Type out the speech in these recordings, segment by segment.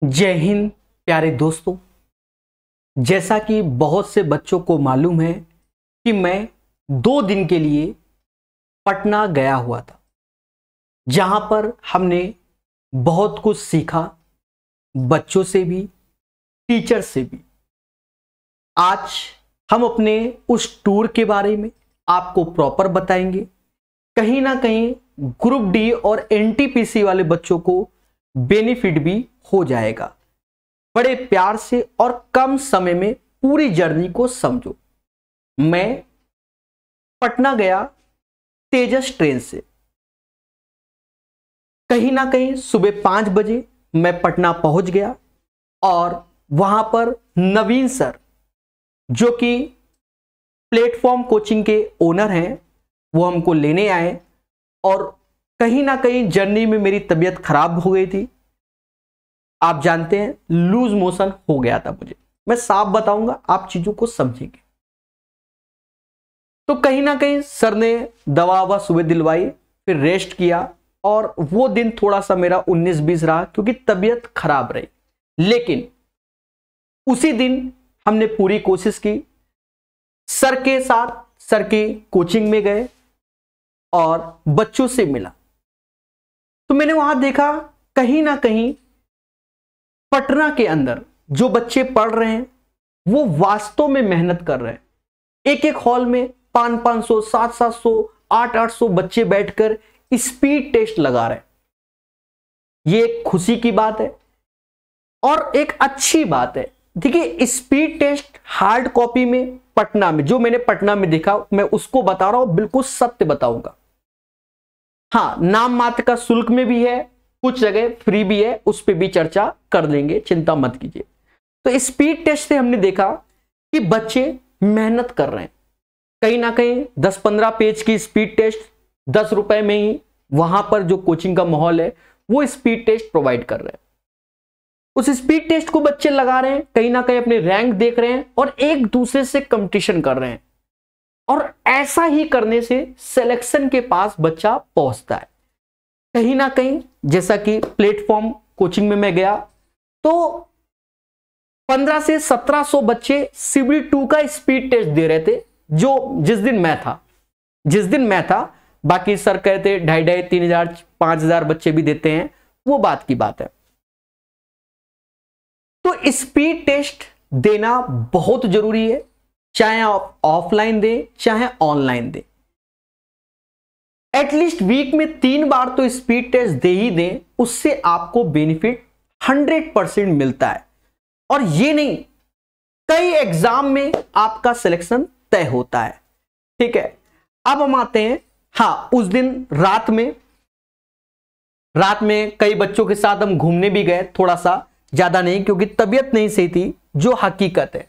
जय हिंद प्यारे दोस्तों। जैसा कि बहुत से बच्चों को मालूम है कि मैं 2 दिन के लिए पटना गया हुआ था, जहां पर हमने बहुत कुछ सीखा, बच्चों से भी, टीचर से भी। आज हम अपने उस टूर के बारे में आपको प्रॉपर बताएंगे। कहीं ना कहीं ग्रुप डी और एनटीपीसी वाले बच्चों को बेनिफिट भी हो जाएगा। बड़े प्यार से और कम समय में पूरी जर्नी को समझो। मैं पटना गया तेजस ट्रेन से। कहीं ना कहीं सुबह 5 बजे मैं पटना पहुंच गया और वहां पर नवीन सर, जो कि प्लेटफॉर्म कोचिंग के ओनर हैं, वो हमको लेने आए। और कहीं ना कहीं जर्नी में मेरी तबीयत खराब हो गई थी। आप जानते हैं, लूज मोशन हो गया था मुझे। मैं साफ बताऊंगा, आप चीजों को समझेंगे। तो कहीं ना कहीं सर ने दवा ववा सुबह दिलवाई, फिर रेस्ट किया और वो दिन थोड़ा सा मेरा 19-20 रहा, क्योंकि तबीयत खराब रही। लेकिन उसी दिन हमने पूरी कोशिश की। सर के साथ सर की कोचिंग में गए और बच्चों से मिला। तो मैंने वहां देखा, कहीं ना कहीं पटना के अंदर जो बच्चे पढ़ रहे हैं वो वास्तव में मेहनत कर रहे हैं। एक एक हॉल में 500-500, 700-700, 800-800 बच्चे बैठकर स्पीड टेस्ट लगा रहे हैं। ये एक खुशी की बात है और एक अच्छी बात है। देखिए, स्पीड टेस्ट हार्ड कॉपी में पटना में, जो मैंने पटना में देखा, मैं उसको बता रहा हूं, बिल्कुल सत्य बताऊंगा। हाँ, नाम मात्र का शुल्क में भी है, कुछ जगह फ्री भी है, उस पर भी चर्चा कर लेंगे, चिंता मत कीजिए। तो स्पीड टेस्ट से हमने देखा कि बच्चे मेहनत कर रहे हैं। कहीं ना कहीं 10-15 पेज की स्पीड टेस्ट 10 रुपए में ही वहां पर जो कोचिंग का माहौल है वो स्पीड टेस्ट प्रोवाइड कर रहे हैं। उस स्पीड टेस्ट को बच्चे लगा रहे हैं, कहीं ना कहीं अपने रैंक देख रहे हैं और एक दूसरे से कंपटीशन कर रहे हैं। और ऐसा ही करने से सिलेक्शन के पास बच्चा पहुंचता है। कहीं ना कहीं जैसा कि प्लेटफॉर्म कोचिंग में मैं गया तो 1500 से 1700 बच्चे सिविल 2 का स्पीड टेस्ट दे रहे थे, जो जिस दिन मैं था। बाकी सर कहते 2500, 3000, 5000 बच्चे भी देते हैं, वो बात की बात है। तो स्पीड टेस्ट देना बहुत जरूरी है, चाहे आप ऑफलाइन दें चाहे ऑनलाइन दें। एटलीस्ट वीक में 3 बार तो स्पीड टेस्ट दे ही दें, उससे आपको बेनिफिट 100% मिलता है। और ये नहीं, कई एग्जाम में आपका सिलेक्शन तय होता है। ठीक है, अब हम आते हैं। हाँ, उस दिन रात में कई बच्चों के साथ हम घूमने भी गए, थोड़ा सा, ज्यादा नहीं, क्योंकि तबीयत नहीं सही थी, जो हकीकत है।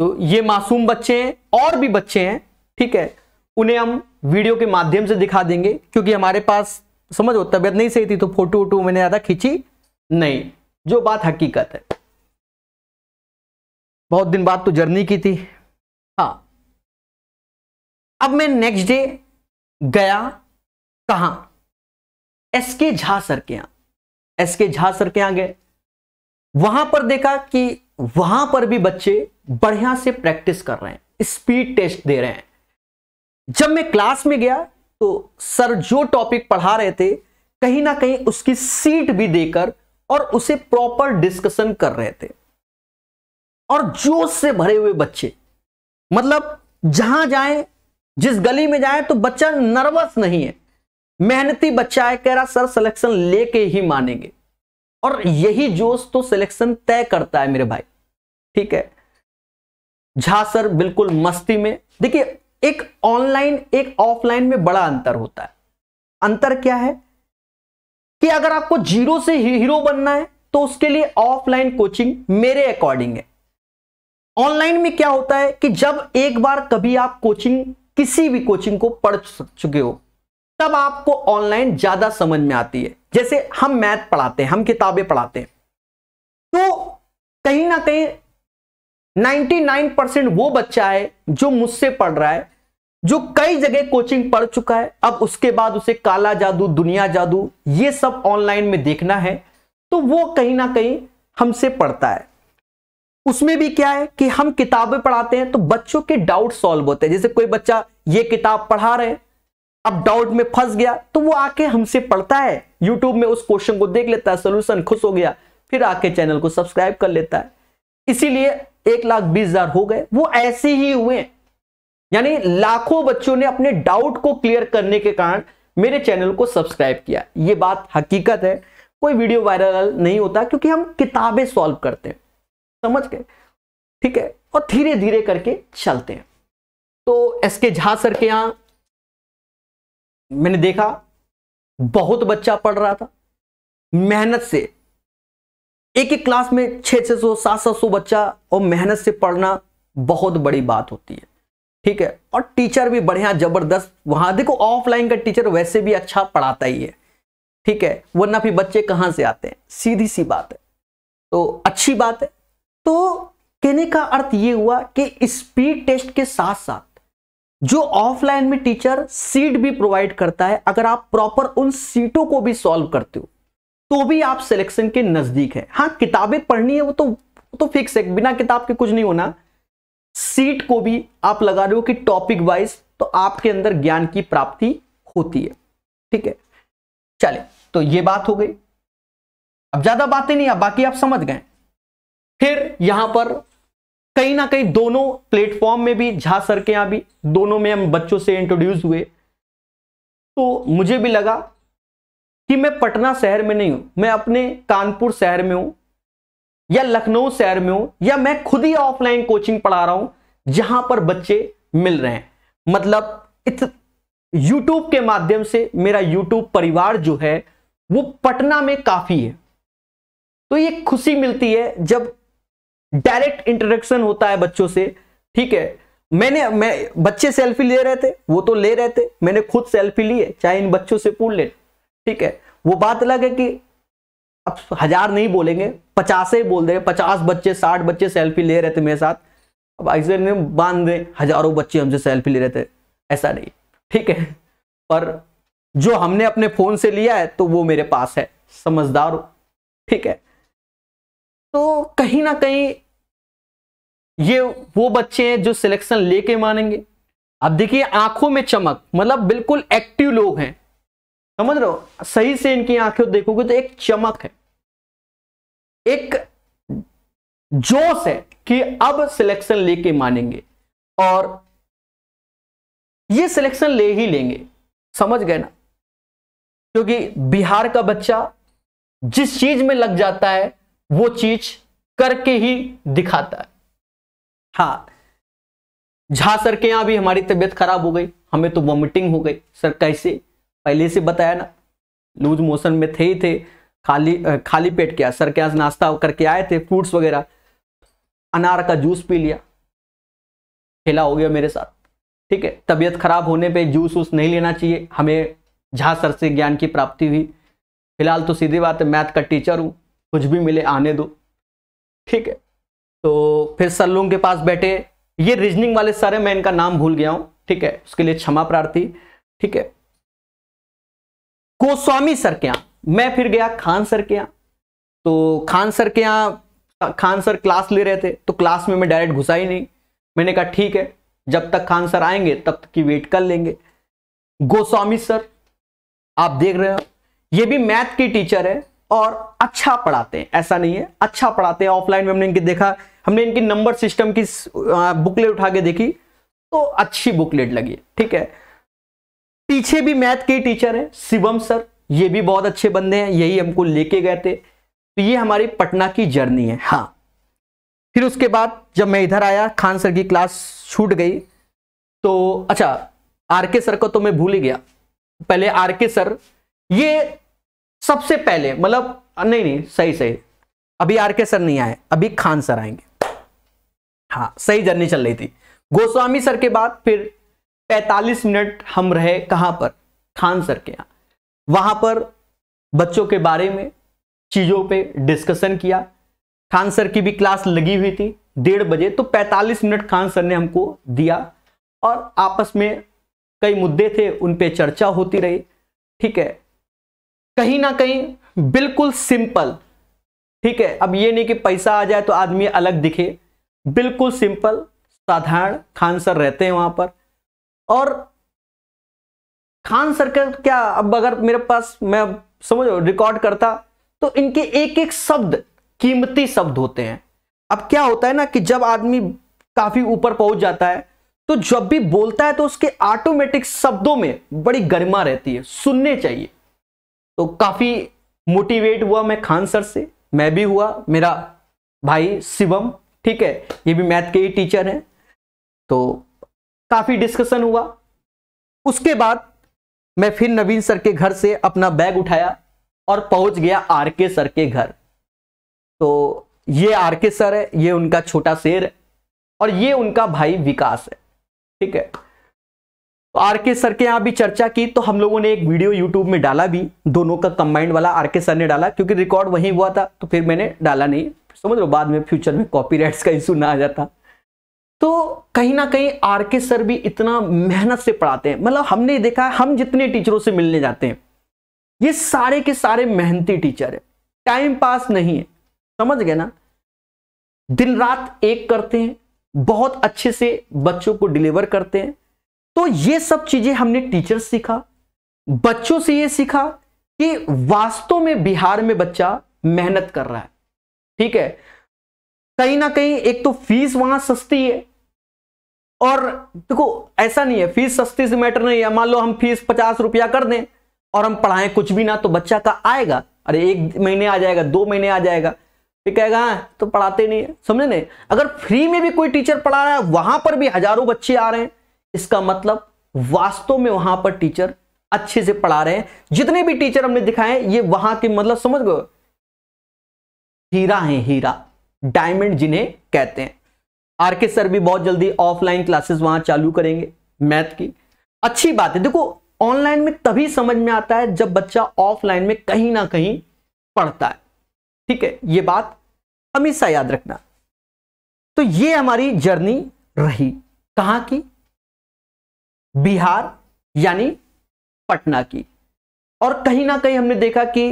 तो ये मासूम बच्चे हैं, और भी बच्चे हैं, ठीक है, उन्हें हम वीडियो के माध्यम से दिखा देंगे, क्योंकि हमारे पास, समझो, तबीयत नहीं सही थी तो फोटो वोटो मैंने ज्यादा खींची नहीं, जो बात हकीकत है। बहुत दिन बाद तो जर्नी की थी। हाँ, अब मैं नेक्स्ट डे गया कहां? एसके झा सर के यहां गए। वहां पर देखा कि वहां पर भी बच्चे बढ़िया से प्रैक्टिस कर रहे हैं, स्पीड टेस्ट दे रहे हैं। जब मैं क्लास में गया तो सर जो टॉपिक पढ़ा रहे थे, कहीं ना कहीं उसकी सीट भी देकर और उसे प्रॉपर डिस्कशन कर रहे थे। और जोश से भरे हुए बच्चे, मतलब जहां जाए, जिस गली में जाए, तो बच्चा नर्वस नहीं है, मेहनती बच्चा है, कह रहा सर सिलेक्शन लेके ही मानेंगे। और यही जोश तो सिलेक्शन तय करता है मेरे भाई। ठीक है, झा सर बिल्कुल मस्ती में। देखिए, एक ऑनलाइन एक ऑफलाइन में बड़ा अंतर होता है। अंतर क्या है कि अगर आपको जीरो से हीरो बनना है तो उसके लिए ऑफलाइन कोचिंग मेरे अकॉर्डिंग है। ऑनलाइन में क्या होता है कि जब एक बार कभी आप किसी भी कोचिंग को पढ़ चुके हो, तब आपको ऑनलाइन ज्यादा समझ में आती है। जैसे हम मैथ पढ़ाते हैं, हम किताबें पढ़ाते हैं, तो कहीं ना कहीं 99% वो बच्चा है जो मुझसे पढ़ रहा है, जो कई जगह कोचिंग पढ़ चुका है। अब उसके बाद उसे काला जादू, दुनिया जादू, ये सब ऑनलाइन में देखना है, तो वो कहीं ना कहीं हमसे पढ़ता है। उसमें भी क्या है कि हम किताबें पढ़ाते हैं तो बच्चों के डाउट सॉल्व होते हैं। जैसे कोई बच्चा ये किताब पढ़ा रहे, अब डाउट में फंस गया तो वो आके हमसे पढ़ता है, यूट्यूब में उस क्वेश्चन को देख लेता है, सोल्यूशन, खुश हो गया, फिर आके चैनल को सब्सक्राइब कर लेता है। इसीलिए 1,20,000 हो गए, वो ऐसे ही हुए। यानी लाखों बच्चों ने अपने डाउट को क्लियर करने के कारण मेरे चैनल को सब्सक्राइब किया। ये बात हकीकत है, कोई वीडियो वायरल नहीं होता क्योंकि हम किताबें सॉल्व करते हैं, समझ गए, ठीक है, और धीरे धीरे करके चलते हैं। तो एसके झा सर के यहां मैंने देखा बहुत बच्चा पढ़ रहा था मेहनत से, एक एक क्लास में 600 700 बच्चा, और मेहनत से पढ़ना बहुत बड़ी बात होती है, ठीक है। और टीचर भी बढ़िया जबरदस्त, वहां देखो ऑफलाइन का टीचर वैसे भी अच्छा पढ़ाता ही है, ठीक है, वरना फिर बच्चे कहां से आते हैं, सीधी सी बात है। तो अच्छी बात है। तो कहने का अर्थ ये हुआ कि स्पीड टेस्ट के साथ साथ जो ऑफलाइन में टीचर सीट भी प्रोवाइड करता है, अगर आप प्रॉपर उन सीटों को भी सॉल्व करते हो तो भी आप सिलेक्शन के नजदीक है। हाँ, किताबें पढ़नी है वो तो फिक्स है, बिना किताब के कुछ नहीं होना। सीट को भी आप लगा रहे हो कि टॉपिक वाइज, तो आपके अंदर ज्ञान की प्राप्ति होती है, ठीक है। चले, तो ये बात हो गई। अब ज्यादा बातें नहीं, अब बाकी आप समझ गए। फिर यहां पर कहीं ना कहीं दोनों प्लेटफॉर्म में भी, झा सर के यहां भी, दोनों में हम बच्चों से इंट्रोड्यूस हुए। तो मुझे भी लगा कि मैं पटना शहर में नहीं हूं, मैं अपने कानपुर शहर में हूं या लखनऊ शहर में हूं, या मैं खुद ही ऑफलाइन कोचिंग पढ़ा रहा हूं जहां पर बच्चे मिल रहे हैं। मतलब यूट्यूब के माध्यम से मेरा यूट्यूब परिवार जो है वो पटना में काफी है। तो ये खुशी मिलती है जब डायरेक्ट इंटरेक्शन होता है बच्चों से, ठीक है। मैं बच्चे सेल्फी ले रहे थे, वो तो ले रहे थे, मैंने खुद सेल्फी ली है, चाहे इन बच्चों से पूछ ले, ठीक है। वो बात अलग है कि अब 1000 नहीं बोलेंगे, 50 ही बोल देंगे, 50 बच्चे 60 बच्चे सेल्फी ले रहे थे मेरे साथ। अब ऐसे नहीं बांध दे हजारों बच्चे हमसे सेल्फी ले रहे थे, ऐसा नहीं, ठीक है। पर जो हमने अपने फोन से लिया है तो वो मेरे पास है, समझदार हो, ठीक है। तो कहीं ना कहीं ये वो बच्चे हैं जो सिलेक्शन लेके मानेंगे। अब देखिए आंखों में चमक, मतलब बिल्कुल एक्टिव लोग हैं, समझ रहे हो, सही से इनकी आंखें देखोगे तो एक चमक है, एक जोश है कि अब सिलेक्शन लेके मानेंगे, और ये सिलेक्शन ले ही लेंगे, समझ गए ना। क्योंकि बिहार का बच्चा जिस चीज में लग जाता है वो चीज करके ही दिखाता है। हाँ, झा सर के यहां भी हमारी तबीयत खराब हो गई, हमें तो वॉमिटिंग हो गई। सर कैसे, पहले से बताया ना, लूज मोशन में थे ही थे, खाली पेट किया। सर के यहाँ नाश्ता करके आए थे, फ्रूट्स वगैरह, अनार का जूस पी लिया, खेला हो गया मेरे साथ, ठीक है। तबीयत खराब होने पे जूस वूस नहीं लेना चाहिए, हमें झा सर से ज्ञान की प्राप्ति हुई। फिलहाल तो सीधी बात है, मैथ का टीचर हूं, कुछ भी मिले आने दो, ठीक है। तो फिर सर लोगों के पास बैठे, ये रीजनिंग वाले सर हैं, मैं इनका नाम भूल गया हूं, ठीक है, उसके लिए क्षमा प्रार्थी, ठीक है। गोस्वामी सर के यहां मैं फिर गया, खान सर के यहां। तो खान सर के यहां खान सर क्लास ले रहे थे, तो क्लास में मैं डायरेक्ट घुसा ही नहीं। मैंने कहा ठीक है, जब तक खान सर आएंगे तब तक की वेट कर लेंगे। गोस्वामी सर आप देख रहे हो, ये भी मैथ की टीचर है और अच्छा पढ़ाते हैं, ऐसा नहीं है, अच्छा पढ़ाते हैं। ऑफलाइन में हमने इनकी देखा, हमने इनकी नंबर सिस्टम की बुकलेट उठा के देखी तो अच्छी बुकलेट लगी, ठीक है। पीछे भी मैथ के टीचर है शिवम सर, ये भी बहुत अच्छे बंदे हैं, यही हमको लेके गए थे। तो ये हमारी पटना की जर्नी है। हाँ, फिर उसके बाद जब मैं इधर आया, खान सर की क्लास छूट गई, तो अच्छा आरके सर को तो मैं भूल ही गया। पहले आरके सर, ये सबसे पहले, मतलब नहीं सही, अभी आरके सर नहीं आए, अभी खान सर आएंगे। हाँ, सही जर्नी चल रही थी। गोस्वामी सर के बाद फिर 45 मिनट हम रहे, कहां पर, खान सर के यहां। वहां पर बच्चों के बारे में चीजों पे डिस्कशन किया। खान सर की भी क्लास लगी हुई थी 1:30 बजे, तो 45 मिनट खान सर ने हमको दिया और आपस में कई मुद्दे थे, उन पे चर्चा होती रही, ठीक है। कहीं ना कहीं बिल्कुल सिंपल, ठीक है, अब ये नहीं कि पैसा आ जाए तो आदमी अलग दिखे, बिल्कुल सिंपल साधारण खान सर रहते हैं वहां पर। और खान सर का क्या, अब अगर मेरे पास, मैं समझो रिकॉर्ड करता तो इनके एक एक शब्द कीमती शब्द होते हैं। अब क्या होता है ना कि जब आदमी काफी ऊपर पहुंच जाता है तो जब भी बोलता है तो उसके ऑटोमेटिक शब्दों में बड़ी गरिमा रहती है, सुनने चाहिए। तो काफी मोटिवेट हुआ मैं खान सर से, मैं भी हुआ, मेरा भाई शिवम, ठीक है, ये भी मैथ के ही टीचर हैं, तो काफी डिस्कशन हुआ। उसके बाद मैं फिर नवीन सर के घर से अपना बैग उठाया और पहुंच गया आरके सर के घर। तो ये आरके सर है, ये उनका छोटा शेर है और ये उनका भाई विकास है, ठीक है। तो आरके सर के यहां भी चर्चा की, तो हम लोगों ने एक वीडियो यूट्यूब में डाला भी, दोनों का कंबाइंड वाला आरके सर ने डाला, क्योंकि रिकॉर्ड वहीं हुआ था तो फिर मैंने डाला नहीं, समझ लो बाद में फ्यूचर में कॉपीराइट्स का इशू ना आ जाता। तो कहीं ना कहीं आरके सर भी इतना मेहनत से पढ़ाते हैं, मतलब हमने देखा है, हम जितने टीचरों से मिलने जाते हैं ये सारे के सारे मेहनती टीचर है, टाइम पास नहीं है, समझ गए ना, दिन रात एक करते हैं, बहुत अच्छे से बच्चों को डिलीवर करते हैं। तो ये सब चीजें हमने टीचर से सीखा, बच्चों से ये सीखा कि वास्तव में बिहार में बच्चा मेहनत कर रहा है, ठीक है। कहीं ना कहीं एक तो फीस वहां सस्ती है, और देखो ऐसा नहीं है फीस सस्ती से मैटर नहीं है, मान लो हम फीस 50 रुपया कर दें और हम पढ़ाएं कुछ भी ना, तो बच्चा का आएगा, अरे 1 महीने आ जाएगा, 2 महीने आ जाएगा, फिर कहेगा हाँ तो पढ़ाते नहीं है, समझे नहीं। अगर फ्री में भी कोई टीचर पढ़ा रहा है, वहां पर भी हजारों बच्चे आ रहे हैं, इसका मतलब वास्तव में वहां पर टीचर अच्छे से पढ़ा रहे हैं। जितने भी टीचर हमने दिखाए ये वहां के, मतलब समझ गए, हीरा है, हीरा, डायमंड जिन्हें कहते हैं। आरके सर भी बहुत जल्दी ऑफलाइन क्लासेस वहां चालू करेंगे मैथ की, अच्छी बात है। देखो ऑनलाइन में तभी समझ में आता है जब बच्चा ऑफलाइन में कहीं ना कहीं पढ़ता है, ठीक है, ये बात हमेशा याद रखना। तो ये हमारी जर्नी रही कहां की, बिहार यानी पटना की। और कहीं ना कहीं हमने देखा कि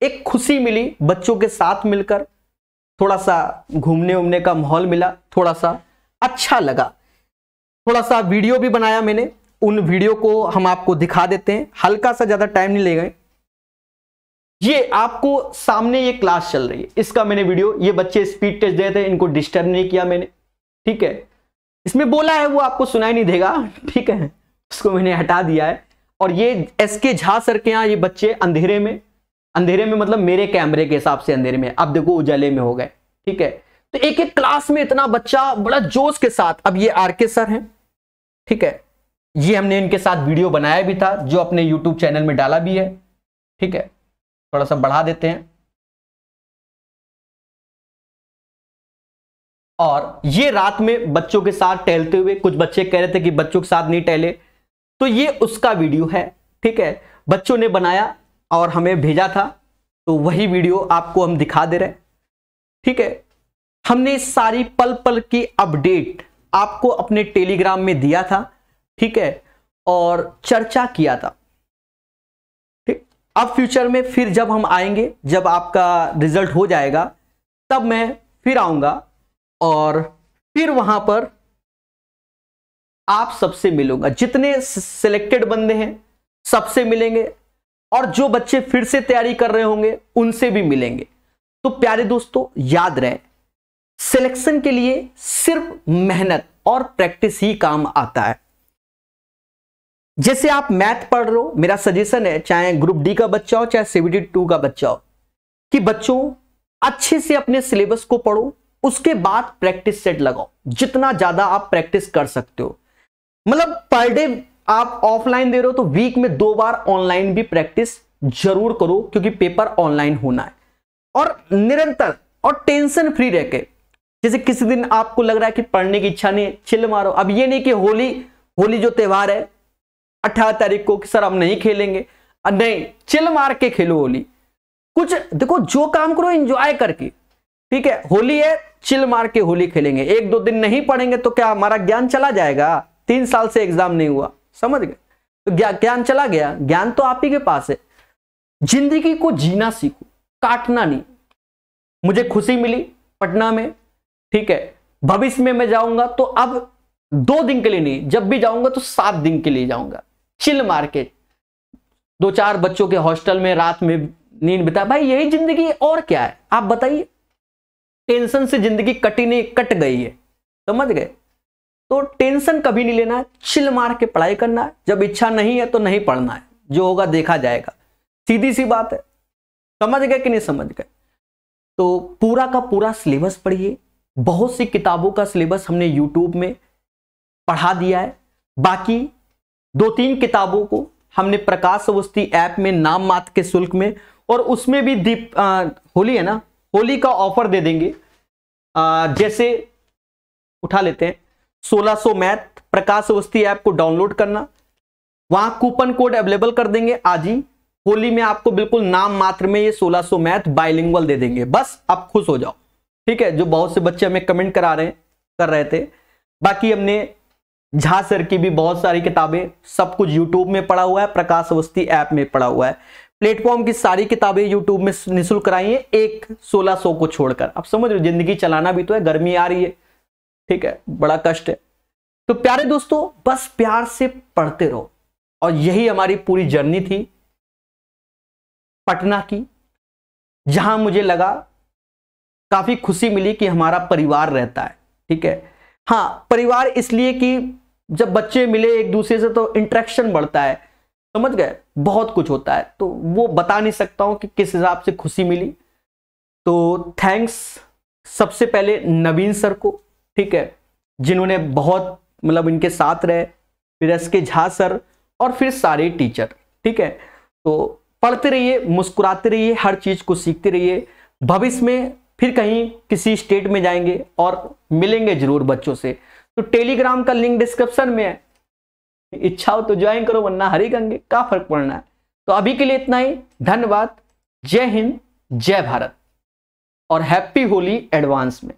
एक खुशी मिली बच्चों के साथ मिलकर, थोड़ा सा घूमने उमने का माहौल मिला, थोड़ा सा अच्छा लगा, थोड़ा सा वीडियो भी बनाया मैंने, उन वीडियो को हम आपको दिखा देते हैं, हल्का सा, ज्यादा टाइम नहीं लेगा। ये आपको सामने ये क्लास चल रही है, इसका मैंने वीडियो, ये बच्चे स्पीड टेस्ट दे थे, इनको डिस्टर्ब नहीं किया मैंने, ठीक है। इसमें बोला है वो आपको सुनाई नहीं देगा, ठीक है, उसको मैंने हटा दिया है। और ये एसके झा सर के यहाँ ये बच्चे अंधेरे में मतलब मेरे कैमरे के हिसाब से अंधेरे में, अब देखो उजाले में हो गए, ठीक है। तो एक एक क्लास में इतना बच्चा बड़ा जोश के साथ। अब ये आरके सर हैं, ठीक है, ये हमने इनके साथ वीडियो बनाया भी था जो अपने यूट्यूब चैनल में डाला भी है, ठीक है, थोड़ा सा बढ़ा देते हैं। और ये रात में बच्चों के साथ टहलते हुए, कुछ बच्चे कह रहे थे कि बच्चों के साथ नहीं टहले, तो ये उसका वीडियो है, ठीक है, बच्चों ने बनाया और हमें भेजा था, तो वही वीडियो आपको हम दिखा दे रहे हैं, ठीक है। हमने सारी पल पल की अपडेट आपको अपने टेलीग्राम में दिया था, ठीक है, और चर्चा किया था, ठीक। अब फ्यूचर में फिर जब हम आएंगे, जब आपका रिजल्ट हो जाएगा, तब मैं फिर आऊंगा और फिर वहां पर आप सबसे मिलूंगा, जितने सिलेक्टेड बंदे हैं सबसे मिलेंगे, और जो बच्चे फिर से तैयारी कर रहे होंगे उनसे भी मिलेंगे। तो प्यारे दोस्तों याद रहे, सिलेक्शन के लिए सिर्फ मेहनत और प्रैक्टिस ही काम आता है। जैसे आप मैथ पढ़ रहे हो, मेरा सजेशन है, चाहे ग्रुप डी का बच्चा हो चाहे सीबीटी 2 का बच्चा हो, कि बच्चों अच्छे से अपने सिलेबस को पढ़ो, उसके बाद प्रैक्टिस सेट लगाओ, जितना ज्यादा आप प्रैक्टिस कर सकते हो। मतलब पर डे आप ऑफलाइन दे रहे हो तो वीक में 2 बार ऑनलाइन भी प्रैक्टिस जरूर करो, क्योंकि पेपर ऑनलाइन होना है। और निरंतर और टेंशन फ्री रह के, जैसे किसी दिन आपको लग रहा है कि पढ़ने की इच्छा नहीं, चिल मारो। अब ये नहीं कि होली जो त्योहार है 18 तारीख को कि सर हम नहीं खेलेंगे, नहीं, चिल मार के खेलो होली। कुछ देखो, जो काम करो एंजॉय करके, ठीक है। होली है, चिल मार के होली खेलेंगे, 1-2 दिन नहीं पढ़ेंगे तो क्या हमारा ज्ञान चला जाएगा? 3 साल से एग्जाम नहीं हुआ, समझ गए, तो ज्ञान चला गया? ज्ञान तो आप ही के पास है। जिंदगी को जीना सीखो, काटना नहीं। मुझे खुशी मिली पटना में, ठीक है। भविष्य में मैं जाऊंगा तो अब 2 दिन के लिए नहीं, जब भी जाऊंगा तो 7 दिन के लिए जाऊंगा, चिल मार के 2-4 बच्चों के हॉस्टल में रात में नींद बिता। भाई यही जिंदगी और क्या है, आप बताइए। टेंशन से जिंदगी कटी नहीं, कट गई है, समझ गए। तो टेंशन कभी नहीं लेना, चिल मार के पढ़ाई करना है। जब इच्छा नहीं है तो नहीं पढ़ना है, जो होगा देखा जाएगा, सीधी सी बात है। समझ गए कि नहीं समझ गए। तो पूरा का पूरा सिलेबस पढ़िए, बहुत सी किताबों का सिलेबस हमने यूट्यूब में पढ़ा दिया है। बाकी 2-3 किताबों को हमने प्रकाश अवस्थी ऐप में नाम मात्र के शुल्क में, और उसमें भी होली है ना, होली का ऑफर दे देंगे। जैसे उठा लेते हैं 1600 मैथ, प्रकाश अवस्थी ऐप को डाउनलोड करना, वहां कूपन कोड अवेलेबल कर देंगे आज ही। होली में आपको बिल्कुल नाम मात्र में ये 1600 मैथ बाइलिंगुअल दे देंगे, बस आप खुश हो जाओ, ठीक है। जो बहुत से बच्चे हमें कमेंट कर रहे थे। बाकी हमने झा सर की भी बहुत सारी किताबें, सब कुछ यूट्यूब में पढ़ा हुआ है, प्रकाश अवस्थी ऐप में पढ़ा हुआ है। प्लेटफॉर्म की सारी किताबें यूट्यूब में निःशुल्क कराई है, एक 1600 को छोड़कर। आप समझ रहे हो, जिंदगी चलाना भी तो है, गर्मी आ रही है, ठीक है, बड़ा कष्ट है। तो प्यारे दोस्तों, बस प्यार से पढ़ते रहो, और यही हमारी पूरी जर्नी थी पटना की, जहां मुझे लगा काफी खुशी मिली कि हमारा परिवार रहता है, ठीक है। हाँ, परिवार इसलिए कि जब बच्चे मिले एक दूसरे से तो इंटरेक्शन बढ़ता है, समझ गए, बहुत कुछ होता है, तो वो बता नहीं सकता हूं कि किस हिसाब से खुशी मिली। तो थैंक्स सबसे पहले नवीन सर को, ठीक है, जिन्होंने बहुत मतलब इनके साथ रहे, फिर एसके झा सर, और फिर सारे टीचर, ठीक है। तो पढ़ते रहिए, मुस्कुराते रहिए, हर चीज को सीखते रहिए। भविष्य में फिर कहीं किसी स्टेट में जाएंगे और मिलेंगे जरूर बच्चों से। तो टेलीग्राम का लिंक डिस्क्रिप्शन में है, इच्छा हो तो ज्वाइन करो, वरना हरी गंगे, क्या फर्क पड़ना है। तो अभी के लिए इतना ही, धन्यवाद, जय हिंद, जय भारत, और हैप्पी होली एडवांस में।